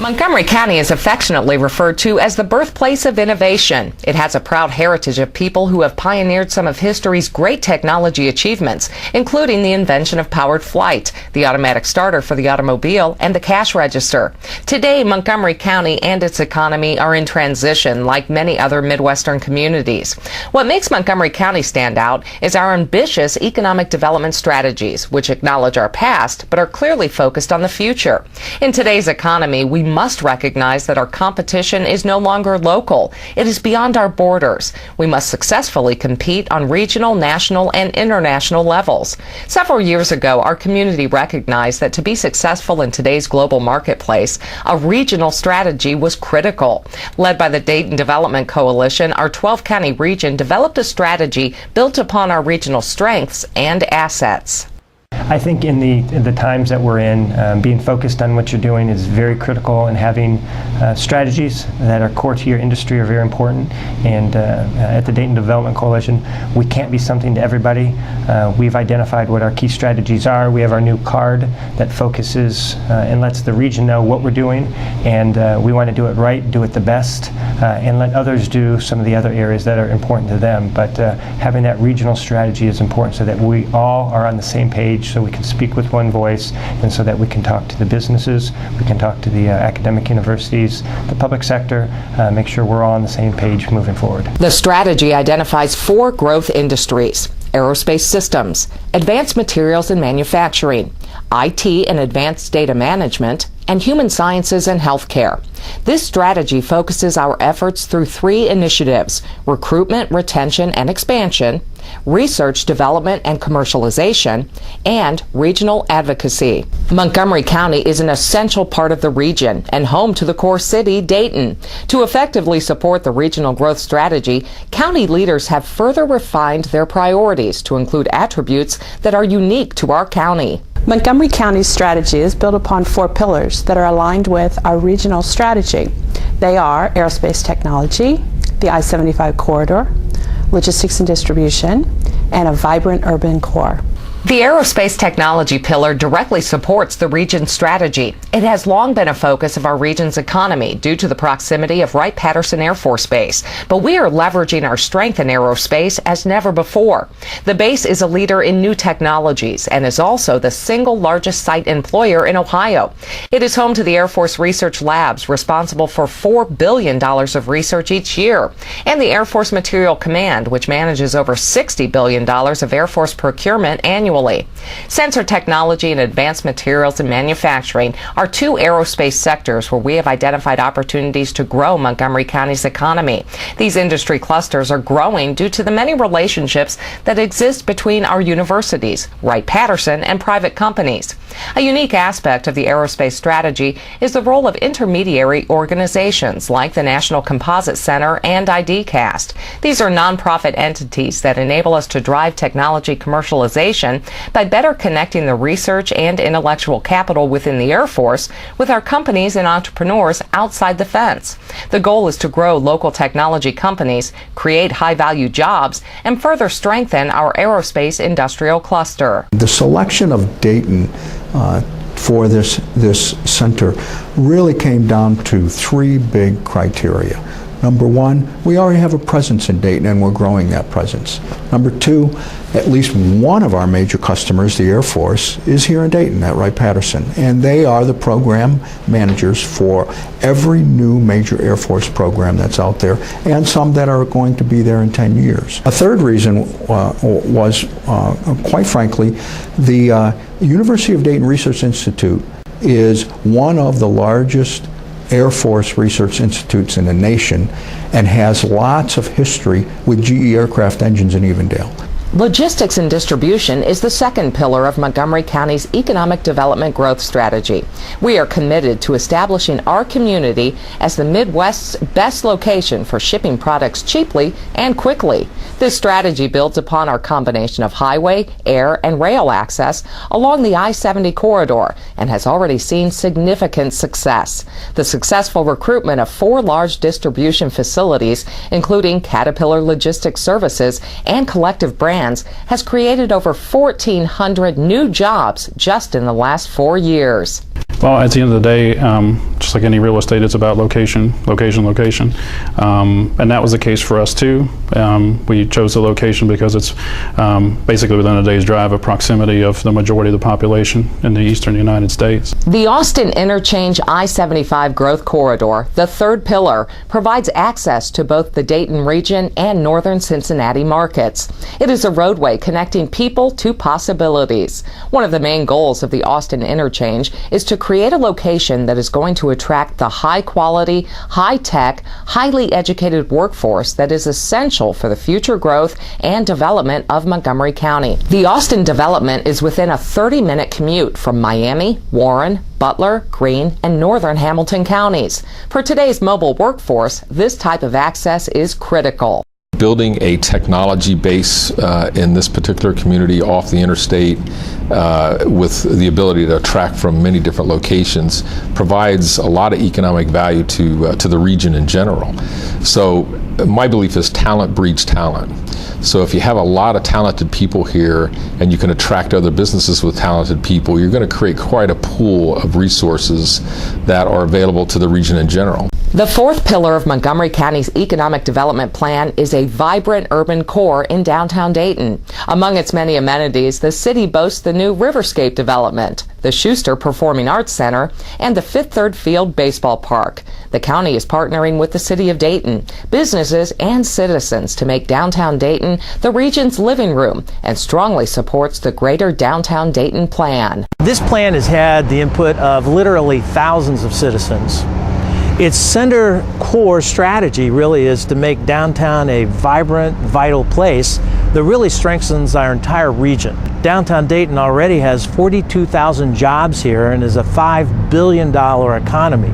Montgomery County is affectionately referred to as the birthplace of innovation. It has a proud heritage of people who have pioneered some of history's great technology achievements, including the invention of powered flight, the automatic starter for the automobile, and the cash register. Today, Montgomery County and its economy are in transition, like many other Midwestern communities. What makes Montgomery County stand out is our ambitious economic development strategies, which acknowledge our past but are clearly focused on the future. In today's economy, we must recognize that our competition is no longer local. It is beyond our borders. We must successfully compete on regional, national, and international levels. Several years ago, our community recognized that to be successful in today's global marketplace, a regional strategy was critical. Led by the Dayton Development Coalition, our 12-county region developed a strategy built upon our regional strengths and assets. I think in the times that we're in, being focused on what you're doing is very critical, and having strategies that are core to your industry are very important. And at the Dayton Development Coalition, we can't be something to everybody. We've identified what our key strategies are. We have our new card that focuses and lets the region know what we're doing, and we want to do it right, do it the best, and let others do some of the other areas that are important to them. But having that regional strategy is important so that we all are on the same page, so we can speak with one voice, and so that we can talk to the businesses, we can talk to the academic universities, the public sector, make sure we're all on the same page moving forward. The strategy identifies 4 growth industries: aerospace systems, advanced materials and manufacturing, IT and advanced data management, and human sciences and healthcare. This strategy focuses our efforts through 3 initiatives: recruitment, retention, and expansion, research, development, and commercialization, and regional advocacy. Montgomery County is an essential part of the region and home to the core city, Dayton. To effectively support the regional growth strategy, county leaders have further refined their priorities to include attributes that are unique to our county. Montgomery County's strategy is built upon 4 pillars that are aligned with our regional strategy. They are aerospace technology, the I-75 corridor, logistics and distribution, and a vibrant urban core. The aerospace technology pillar directly supports the region's strategy. It has long been a focus of our region's economy due to the proximity of Wright-Patterson Air Force Base, but we are leveraging our strength in aerospace as never before. The base is a leader in new technologies and is also the single largest site employer in Ohio. It is home to the Air Force Research Labs, responsible for $4 billion of research each year, and the Air Force Material Command, which manages over $60 billion of Air Force procurement annually. Sensor technology and advanced materials and manufacturing are 2 aerospace sectors where we have identified opportunities to grow Montgomery County's economy. These industry clusters are growing due to the many relationships that exist between our universities, Wright-Patterson, and private companies. A unique aspect of the aerospace strategy is the role of intermediary organizations like the National Composite Center and IDCast. These are nonprofit entities that enable us to drive technology commercialization by better connecting the research and intellectual capital within the Air Force with our companies and entrepreneurs outside the fence. The goal is to grow local technology companies, create high-value jobs, and further strengthen our aerospace industrial cluster. The selection of Dayton for this center really came down to 3 big criteria. Number 1, we already have a presence in Dayton and we're growing that presence. Number 2, at least one of our major customers, the Air Force, is here in Dayton at Wright-Patterson, and they are the program managers for every new major Air Force program that's out there, and some that are going to be there in 10 years. A third reason was, quite frankly, the University of Dayton Research Institute is one of the largest Air Force research institutes in the nation and has lots of history with GE aircraft engines in Evendale. Logistics and distribution is the second pillar of Montgomery County's economic development growth strategy. We are committed to establishing our community as the Midwest's best location for shipping products cheaply and quickly. This strategy builds upon our combination of highway, air, and rail access along the I-70 corridor and has already seen significant success. The successful recruitment of 4 large distribution facilities, including Caterpillar Logistics Services and Collective Brands, has created over 1,400 new jobs just in the last 4 years. Well, at the end of the day, just like any real estate, it's about location, location, location. And that was the case for us too. We chose the location because it's basically within a day's drive of proximity of the majority of the population in the eastern United States. The Austin Interchange I-75 Growth Corridor, the third pillar, provides access to both the Dayton region and northern Cincinnati markets. It is a roadway connecting people to possibilities. One of the main goals of the Austin Interchange is to create a location that is going to attract the high-quality, high-tech, highly educated workforce that is essential for the future growth and development of Montgomery County. The Austin development is within a 30-minute commute from Miami, Warren, Butler, Greene, and northern Hamilton counties. For today's mobile workforce, this type of access is critical. Building a technology base in this particular community off the interstate with the ability to attract from many different locations provides a lot of economic value to the region in general. So my belief is talent breeds talent. So if you have a lot of talented people here and you can attract other businesses with talented people, you're going to create quite a pool of resources that are available to the region in general. The fourth pillar of Montgomery County's economic development plan is a vibrant urban core in downtown Dayton. Among its many amenities, the city boasts the new Riverscape development, the Schuster Performing Arts Center, and the Fifth Third Field Baseball Park. The county is partnering with the city of Dayton, businesses, and citizens to make downtown Dayton the region's living room and strongly supports the Greater Downtown Dayton Plan. This plan has had the input of literally thousands of citizens. Its center core strategy really is to make downtown a vibrant, vital place that really strengthens our entire region. Downtown Dayton already has 42,000 jobs here and is a $5 billion economy.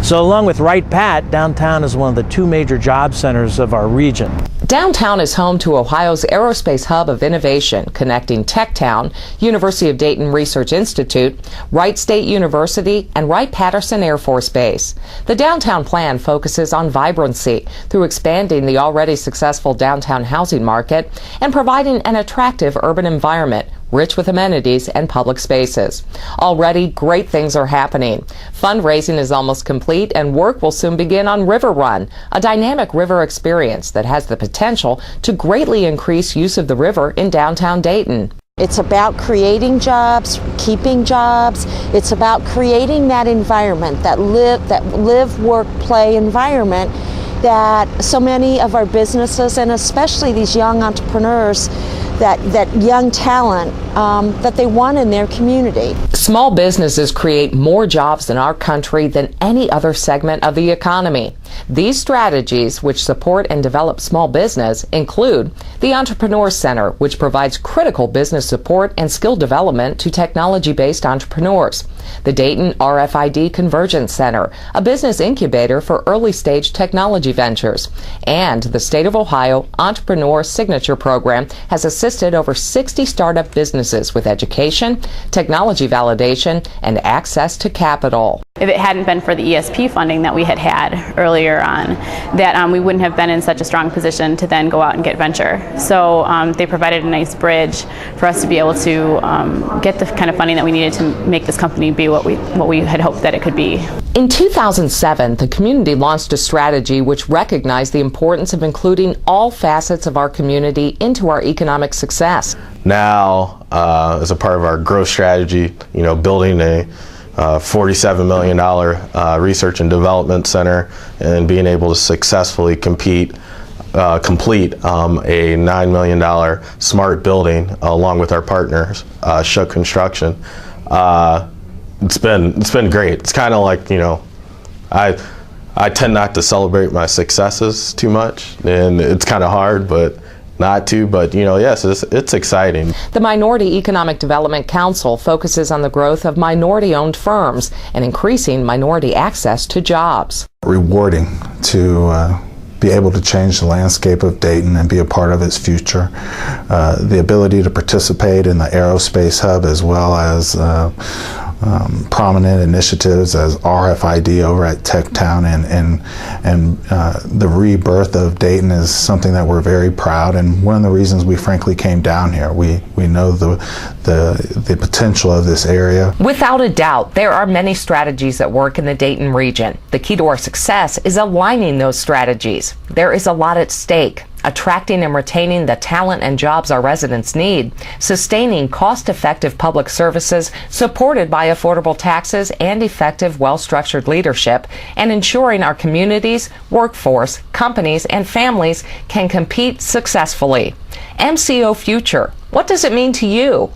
So along with Wright Pat, downtown is one of the two major job centers of our region. Downtown is home to Ohio's aerospace hub of innovation, connecting Techtown, University of Dayton Research Institute, Wright State University, and Wright-Patterson Air Force Base. The downtown plan focuses on vibrancy through expanding the already successful downtown housing market and providing an attractive urban environment rich with amenities and public spaces. Already, great things are happening. Fundraising is almost complete and work will soon begin on River Run, a dynamic river experience that has the potential to greatly increase use of the river in downtown Dayton. It's about creating jobs, keeping jobs. It's about creating that environment, that live, work, play environment that so many of our businesses and especially these young entrepreneurs, that young talent that they want in their community. Small businesses create more jobs in our country than any other segment of the economy. These strategies, which support and develop small business, include the Entrepreneur Center, which provides critical business support and skill development to technology-based entrepreneurs, the Dayton RFID Convergence Center, a business incubator for early-stage technology ventures, and the State of Ohio Entrepreneur Signature Program has assisted over 60 startup businesses with education, technology validation, and access to capital. If it hadn't been for the ESP funding that we had earlier on, that we wouldn't have been in such a strong position to then go out and get venture. So they provided a nice bridge for us to be able to get the kind of funding that we needed to make this company be what we had hoped that it could be. In 2007, the community launched a strategy which recognized the importance of including all facets of our community into our economic success. Now, as a part of our growth strategy, building a $47 million research and development center and being able to successfully complete a $9 million smart building along with our partners, Shook Construction. It's been great. It's kind of like, I tend not to celebrate my successes too much, and it's kind of hard, but not to, but yes, it's exciting. The Minority Economic Development Council focuses on the growth of minority-owned firms and increasing minority access to jobs. Rewarding to be able to change the landscape of Dayton and be a part of its future. The ability to participate in the aerospace hub as well as prominent initiatives as RFID over at Techtown, and the rebirth of Dayton is something that we're very proud, and one of the reasons we frankly came down here. We know the potential of this area. Without a doubt, there are many strategies at work in the Dayton region. The key to our success is aligning those strategies. There is a lot at stake. Attracting and retaining the talent and jobs our residents need, sustaining cost-effective public services supported by affordable taxes and effective, well-structured leadership, and ensuring our communities, workforce, companies, and families can compete successfully. MCOFuture, what does it mean to you?